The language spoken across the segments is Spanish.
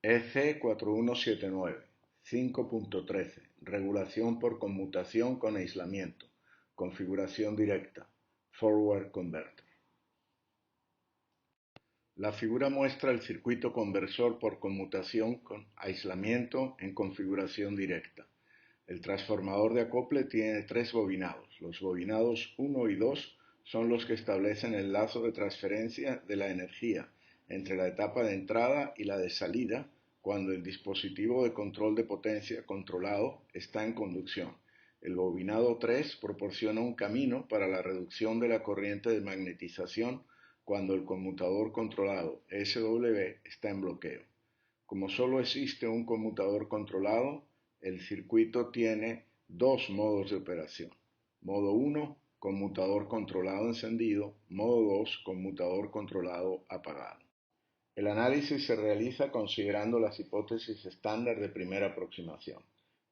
EC4179 5.13 Regulación por conmutación con aislamiento. Configuración directa. Forward Converter. La figura muestra el circuito conversor por conmutación con aislamiento en configuración directa. El transformador de acople tiene tres bobinados. Los bobinados 1 y 2 son los que establecen el lazo de transferencia de la energía entre la etapa de entrada y la de salida cuando el dispositivo de control de potencia controlado está en conducción. El bobinado 3 proporciona un camino para la reducción de la corriente de magnetización cuando el conmutador controlado SW está en bloqueo. Como solo existe un conmutador controlado, el circuito tiene dos modos de operación. Modo 1, conmutador controlado encendido. Modo 2, conmutador controlado apagado. El análisis se realiza considerando las hipótesis estándar de primera aproximación.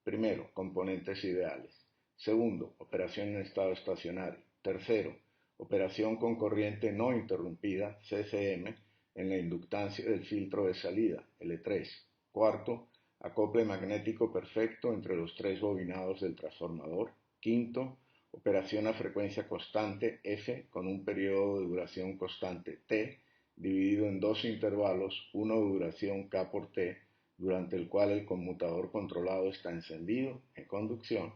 Primero, componentes ideales. Segundo, operación en estado estacionario. Tercero, operación con corriente no interrumpida, CCM, en la inductancia del filtro de salida, L3. Cuarto, acople magnético perfecto entre los tres bobinados del transformador. Quinto, operación a frecuencia constante, F, con un periodo de duración constante, T, dividido en dos intervalos, uno de duración K por T, durante el cual el conmutador controlado está encendido, en conducción,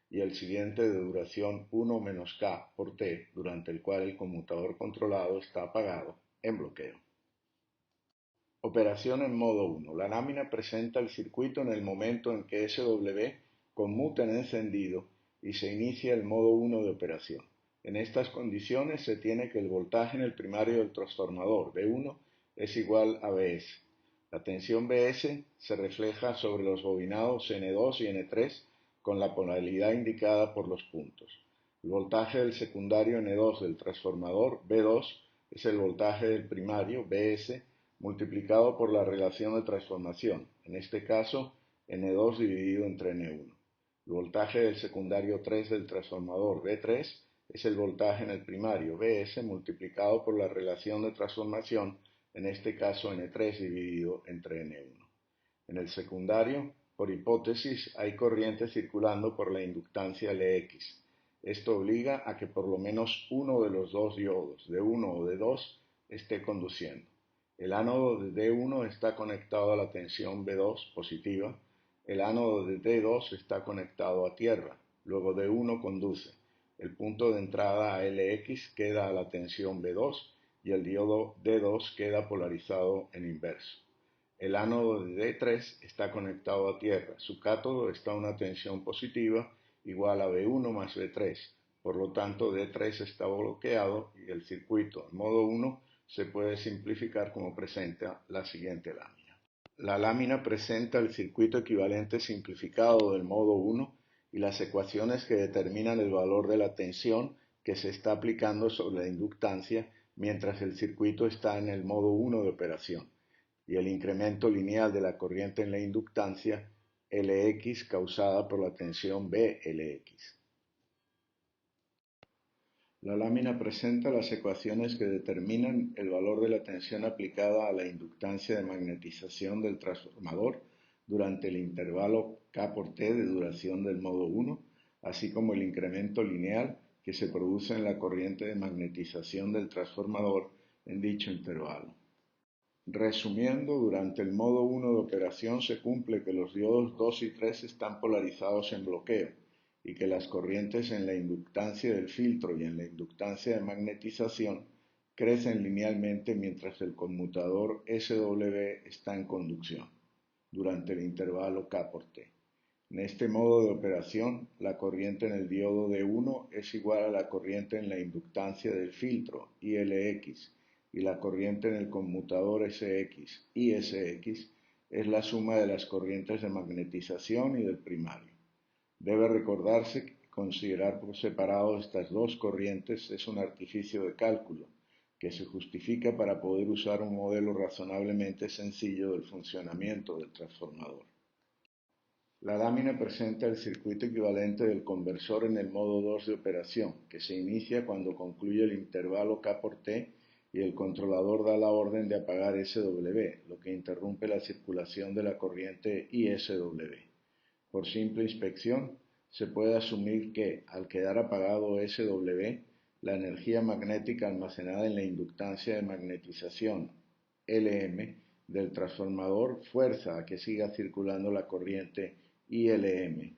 y el siguiente de duración 1 menos K por T, durante el cual el conmutador controlado está apagado, en bloqueo. Operación en modo 1. La lámina presenta el circuito en el momento en que SW conmuta en encendido y se inicia el modo 1 de operación. En estas condiciones se tiene que el voltaje en el primario del transformador B1 es igual a Bs. La tensión Bs se refleja sobre los bobinados N2 y N3 con la polaridad indicada por los puntos. El voltaje del secundario N2 del transformador B2 es el voltaje del primario Bs multiplicado por la relación de transformación, en este caso N2 dividido entre N1. El voltaje del secundario 3 del transformador B3 es el voltaje en el primario Bs multiplicado por la relación de transformación, en este caso N3 dividido entre N1. En el secundario, por hipótesis, hay corriente circulando por la inductancia Lx. Esto obliga a que por lo menos uno de los dos diodos, de 1 o de 2, esté conduciendo. El ánodo de D1 está conectado a la tensión B2 positiva, el ánodo de D2 está conectado a tierra, luego D1 conduce. El punto de entrada a Lx queda a la tensión B2 y el diodo D2 queda polarizado en inverso. El ánodo de D3 está conectado a tierra, su cátodo está a una tensión positiva igual a B1 más B3, por lo tanto D3 está bloqueado y el circuito en modo 1 se puede simplificar como presenta la siguiente lámina. La lámina presenta el circuito equivalente simplificado del modo 1 y las ecuaciones que determinan el valor de la tensión que se está aplicando sobre la inductancia mientras el circuito está en el modo 1 de operación, y el incremento lineal de la corriente en la inductancia Lx causada por la tensión Blx. La lámina presenta las ecuaciones que determinan el valor de la tensión aplicada a la inductancia de magnetización del transformador durante el intervalo K por T de duración del modo 1, así como el incremento lineal que se produce en la corriente de magnetización del transformador en dicho intervalo. Resumiendo, durante el modo 1 de operación se cumple que los diodos 2 y 3 están polarizados en bloqueo y que las corrientes en la inductancia del filtro y en la inductancia de magnetización crecen linealmente mientras el conmutador SW está en conducción, durante el intervalo K por T. En este modo de operación, la corriente en el diodo D1 es igual a la corriente en la inductancia del filtro, ILX, y la corriente en el conmutador SX, ISX, es la suma de las corrientes de magnetización y del primario. Debe recordarse que considerar por separado estas dos corrientes es un artificio de cálculo, que se justifica para poder usar un modelo razonablemente sencillo del funcionamiento del transformador. La lámina presenta el circuito equivalente del conversor en el modo 2 de operación, que se inicia cuando concluye el intervalo K por T y el controlador da la orden de apagar SW, lo que interrumpe la circulación de la corriente ISW. Por simple inspección, se puede asumir que, al quedar apagado SW, la energía magnética almacenada en la inductancia de magnetización Lm del transformador fuerza a que siga circulando la corriente ILM.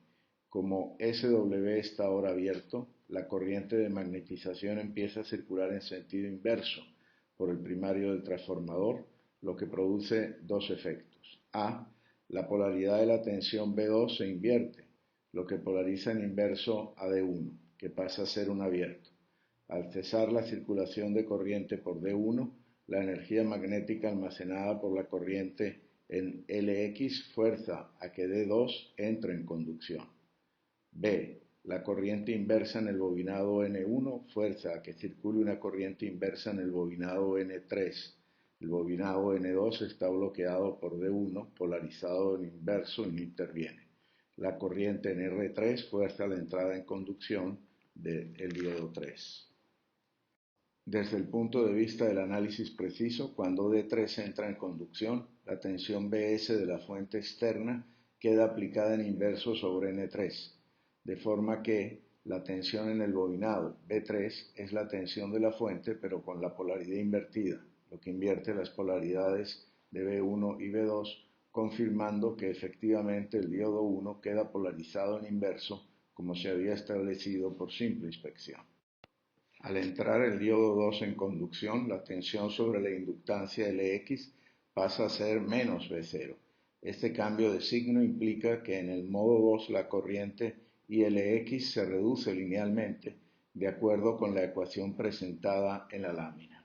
Como SW está ahora abierto, la corriente de magnetización empieza a circular en sentido inverso por el primario del transformador, lo que produce dos efectos. A. La polaridad de la tensión B2 se invierte, lo que polariza en inverso a D1, que pasa a ser un abierto. Al cesar la circulación de corriente por D1, la energía magnética almacenada por la corriente en Lx fuerza a que D2 entre en conducción. B. La corriente inversa en el bobinado N1 fuerza a que circule una corriente inversa en el bobinado N3. El bobinado N2 está bloqueado por D1, polarizado en inverso y no interviene. La corriente en R3 fuerza la entrada en conducción del diodo 3. Desde el punto de vista del análisis preciso, cuando D3 entra en conducción, la tensión Bs de la fuente externa queda aplicada en inverso sobre N3, de forma que la tensión en el bobinado B3 es la tensión de la fuente pero con la polaridad invertida, lo que invierte las polaridades de B1 y B2, confirmando que efectivamente el diodo 1 queda polarizado en inverso como se había establecido por simple inspección. Al entrar el diodo 2 en conducción, la tensión sobre la inductancia Lx pasa a ser menos V0. Este cambio de signo implica que en el modo 2 la corriente ILX se reduce linealmente, de acuerdo con la ecuación presentada en la lámina.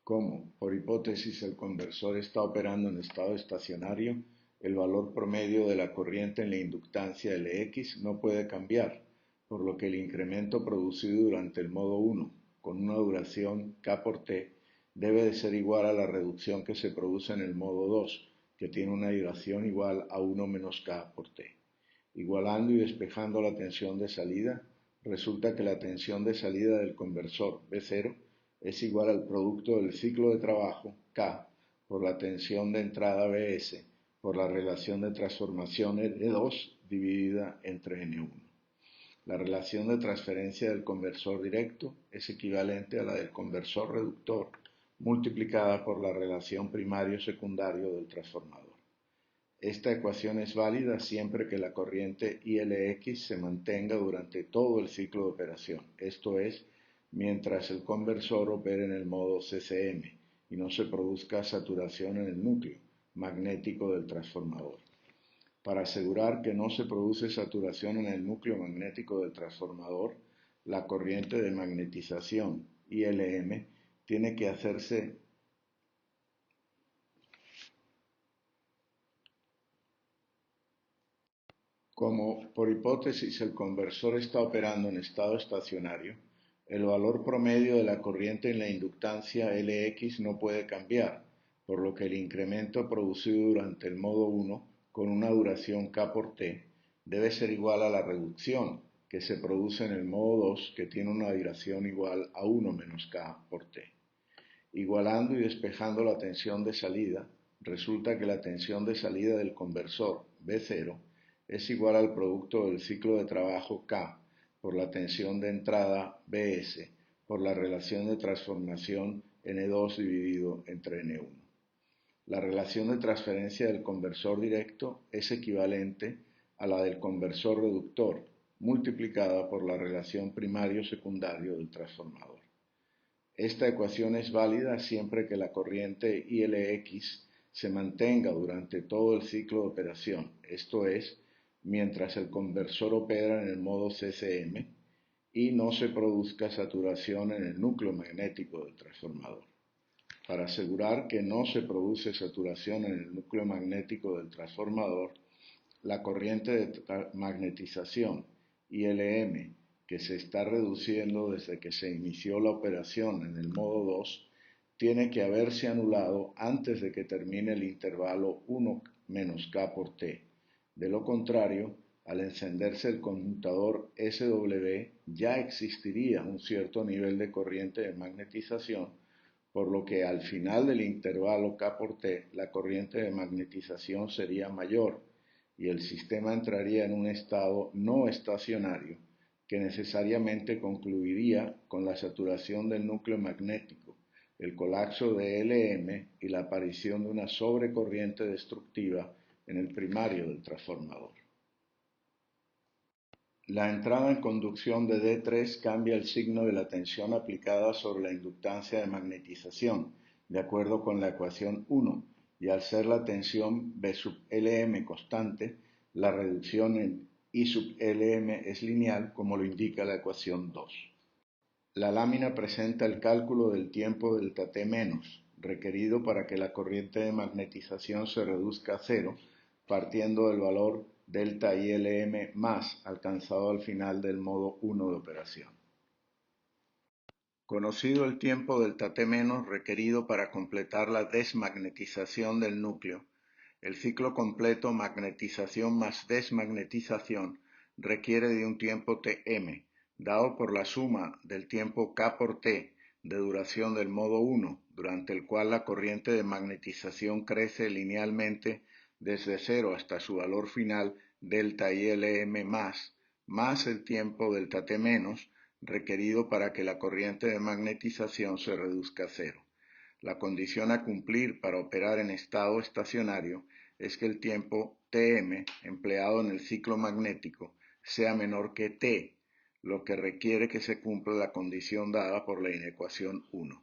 Como, por hipótesis, el conversor está operando en estado estacionario, el valor promedio de la corriente en la inductancia Lx no puede cambiar, por lo que el incremento producido durante el modo 1, con una duración K por T, debe de ser igual a la reducción que se produce en el modo 2, que tiene una duración igual a 1 menos K por T. Igualando y despejando la tensión de salida, resulta que la tensión de salida del conversor B0 es igual al producto del ciclo de trabajo K por la tensión de entrada Bs por la relación de transformación N2 dividida entre N1. La relación de transferencia del conversor directo es equivalente a la del conversor reductor multiplicada por la relación primario-secundario del transformador. Esta ecuación es válida siempre que la corriente ILX se mantenga durante todo el ciclo de operación, esto es, mientras el conversor opere en el modo CCM y no se produzca saturación en el núcleo magnético del transformador. Para asegurar que no se produce saturación en el núcleo magnético del transformador, la corriente de magnetización ILM tiene que hacerse como, por hipótesis, el conversor está operando en estado estacionario, el valor promedio de la corriente en la inductancia Lx no puede cambiar, por lo que el incremento producido durante el modo 1 con una duración K por T debe ser igual a la reducción que se produce en el modo 2 que tiene una duración igual a 1 menos K por T. Igualando y despejando la tensión de salida, resulta que la tensión de salida del conversor B0 es igual al producto del ciclo de trabajo K por la tensión de entrada Bs por la relación de transformación N2 dividido entre N1. La relación de transferencia del conversor directo es equivalente a la del conversor reductor multiplicada por la relación primario-secundario del transformador. Esta ecuación es válida siempre que la corriente ILX se mantenga durante todo el ciclo de operación, esto es, mientras el conversor opera en el modo CCM y no se produzca saturación en el núcleo magnético del transformador. Para asegurar que no se produce saturación en el núcleo magnético del transformador, la corriente de magnetización ILM que se está reduciendo desde que se inició la operación en el modo 2 tiene que haberse anulado antes de que termine el intervalo 1 menos K por T. De lo contrario, Al encenderse el conmutador SW ya existiría un cierto nivel de corriente de magnetización, por lo que al final del intervalo K por T la corriente de magnetización sería mayor y el sistema entraría en un estado no estacionario que necesariamente concluiría con la saturación del núcleo magnético, el colapso de Lm y la aparición de una sobrecorriente destructiva en el primario del transformador. La entrada en conducción de D3 cambia el signo de la tensión aplicada sobre la inductancia de magnetización, de acuerdo con la ecuación 1, y al ser la tensión B sub Lm constante, la reducción en I sub Lm es lineal, como lo indica la ecuación 2. La lámina presenta el cálculo del tiempo delta T menos, requerido para que la corriente de magnetización se reduzca a cero, partiendo del valor delta ILM más alcanzado al final del modo 1 de operación. Conocido el tiempo delta T menos requerido para completar la desmagnetización del núcleo, el ciclo completo magnetización más desmagnetización requiere de un tiempo Tm, dado por la suma del tiempo K por T de duración del modo 1, durante el cual la corriente de magnetización crece linealmente desde 0 hasta su valor final delta ILM más el tiempo delta T menos requerido para que la corriente de magnetización se reduzca a cero. La condición a cumplir para operar en estado estacionario es que el tiempo Tm empleado en el ciclo magnético sea menor que T, lo que requiere que se cumpla la condición dada por la inecuación 1.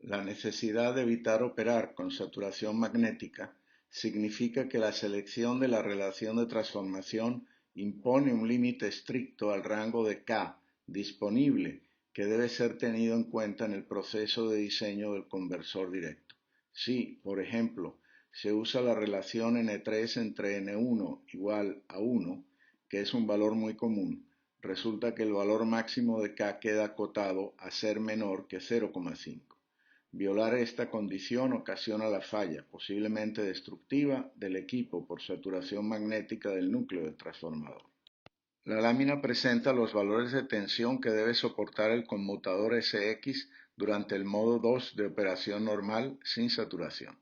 La necesidad de evitar operar con saturación magnética significa que la selección de la relación de transformación impone un límite estricto al rango de K disponible que debe ser tenido en cuenta en el proceso de diseño del conversor directo. Si, por ejemplo, se usa la relación N3 entre N1 igual a 1, que es un valor muy común, resulta que el valor máximo de K queda acotado a ser menor que 0,5. Violar esta condición ocasiona la falla, posiblemente destructiva, del equipo por saturación magnética del núcleo del transformador. La lámina presenta los valores de tensión que debe soportar el conmutador SX durante el modo 2 de operación normal sin saturación.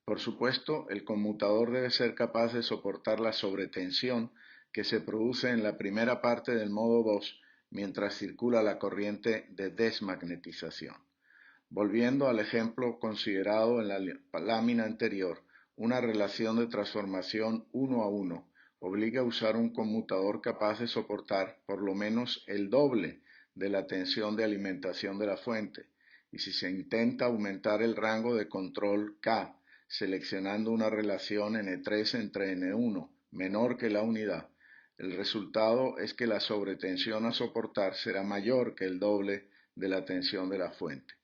Por supuesto, el conmutador debe ser capaz de soportar la sobretensión que se produce en la primera parte del modo 2 mientras circula la corriente de desmagnetización. Volviendo al ejemplo considerado en la lámina anterior, una relación de transformación 1 a 1 obliga a usar un conmutador capaz de soportar por lo menos el doble de la tensión de alimentación de la fuente, y si se intenta aumentar el rango de control K, seleccionando una relación N3 entre N1 menor que la unidad, el resultado es que la sobretensión a soportar será mayor que el doble de la tensión de la fuente.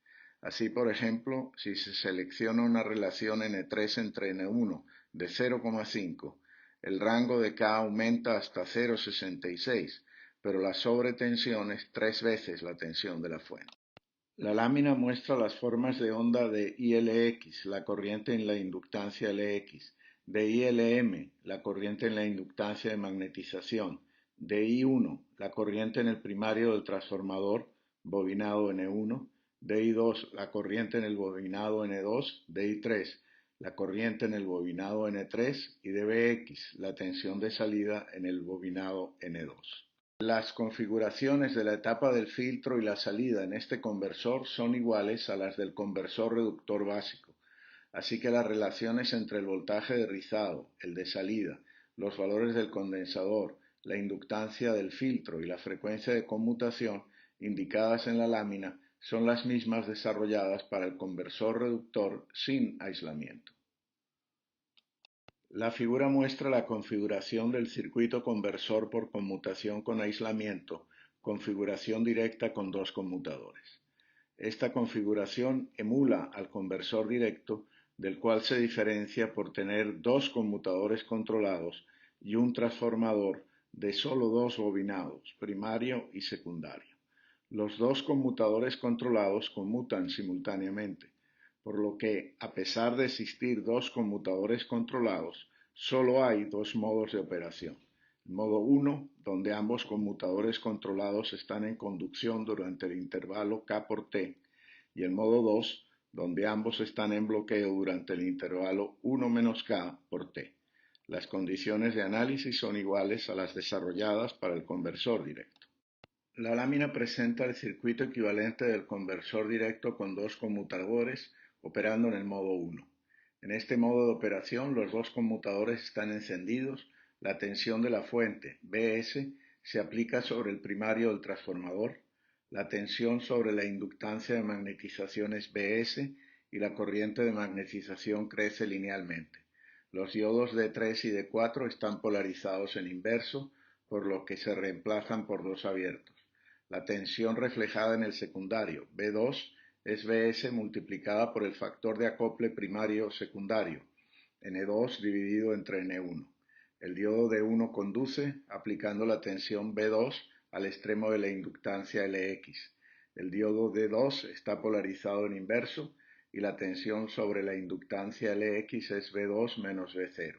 Así, por ejemplo, si se selecciona una relación N3 entre N1 de 0,5, el rango de K aumenta hasta 0,66, pero la sobretensión es 3 veces la tensión de la fuente. La lámina muestra las formas de onda de ILX, la corriente en la inductancia LX, de ILM, la corriente en la inductancia de magnetización, de I1, la corriente en el primario del transformador, bobinado N1, de I2, la corriente en el bobinado N2, de I3, la corriente en el bobinado N3 y de BX, la tensión de salida en el bobinado N2. Las configuraciones de la etapa del filtro y la salida en este conversor son iguales a las del conversor reductor básico, así que las relaciones entre el voltaje de rizado, el de salida, los valores del condensador, la inductancia del filtro y la frecuencia de conmutación indicadas en la lámina son las mismas desarrolladas para el conversor reductor sin aislamiento. La figura muestra la configuración del circuito conversor por conmutación con aislamiento, configuración directa con dos conmutadores. Esta configuración emula al conversor directo, del cual se diferencia por tener dos conmutadores controlados y un transformador de solo dos bobinados, primario y secundario. Los dos conmutadores controlados conmutan simultáneamente, por lo que, a pesar de existir dos conmutadores controlados, solo hay dos modos de operación. Modo 1, donde ambos conmutadores controlados están en conducción durante el intervalo K por T, y el modo 2, donde ambos están en bloqueo durante el intervalo 1 menos K por T. Las condiciones de análisis son iguales a las desarrolladas para el conversor directo. La lámina presenta el circuito equivalente del conversor directo con dos conmutadores operando en el modo 1. En este modo de operación, los dos conmutadores están encendidos, la tensión de la fuente, Bs, se aplica sobre el primario del transformador, la tensión sobre la inductancia de magnetización es Bs y la corriente de magnetización crece linealmente. Los diodos D3 y D4 están polarizados en inverso, por lo que se reemplazan por dos abiertos. La tensión reflejada en el secundario, B2, es Bs multiplicada por el factor de acople primario-secundario, N2 dividido entre N1. El diodo D1 conduce aplicando la tensión B2 al extremo de la inductancia Lx. El diodo D2 está polarizado en inverso y la tensión sobre la inductancia Lx es B2 menos B0.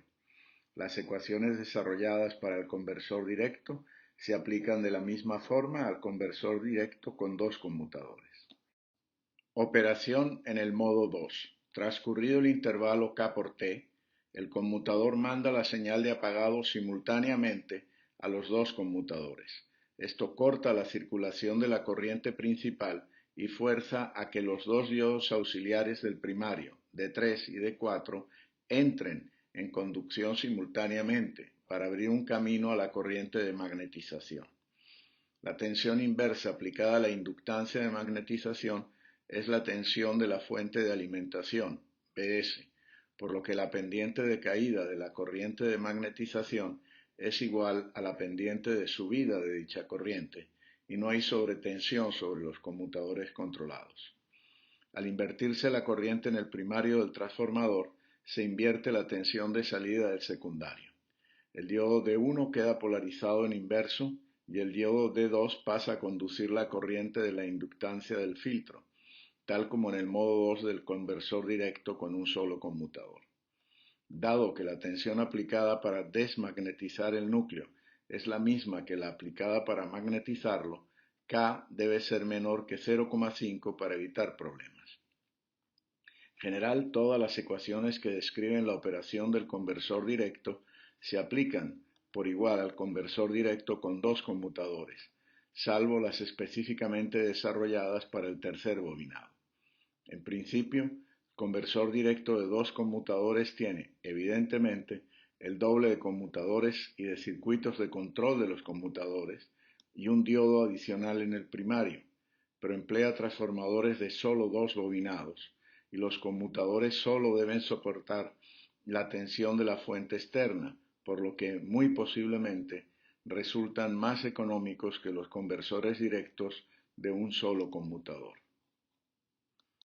Las ecuaciones desarrolladas para el conversor directo se aplican de la misma forma al conversor directo con dos conmutadores. Operación en el modo 2. Transcurrido el intervalo K por T, el conmutador manda la señal de apagado simultáneamente a los dos conmutadores. Esto corta la circulación de la corriente principal y fuerza a que los dos diodos auxiliares del primario, D3 y D4, entren en conducción simultáneamente para abrir un camino a la corriente de magnetización. La tensión inversa aplicada a la inductancia de magnetización es la tensión de la fuente de alimentación, Ps, por lo que la pendiente de caída de la corriente de magnetización es igual a la pendiente de subida de dicha corriente, y no hay sobretensión sobre los conmutadores controlados. Al invertirse la corriente en el primario del transformador, se invierte la tensión de salida del secundario. El diodo D1 queda polarizado en inverso y el diodo D2 pasa a conducir la corriente de la inductancia del filtro, tal como en el modo 2 del conversor directo con un solo conmutador. Dado que la tensión aplicada para desmagnetizar el núcleo es la misma que la aplicada para magnetizarlo, K debe ser menor que 0,5 para evitar problemas. En general, todas las ecuaciones que describen la operación del conversor directo se aplican por igual al conversor directo con dos conmutadores, salvo las específicamente desarrolladas para el tercer bobinado. En principio, el conversor directo de dos conmutadores tiene, evidentemente, el doble de conmutadores y de circuitos de control de los conmutadores y un diodo adicional en el primario, pero emplea transformadores de solo dos bobinados y los conmutadores solo deben soportar la tensión de la fuente externa, por lo que muy posiblemente resultan más económicos que los conversores directos de un solo conmutador.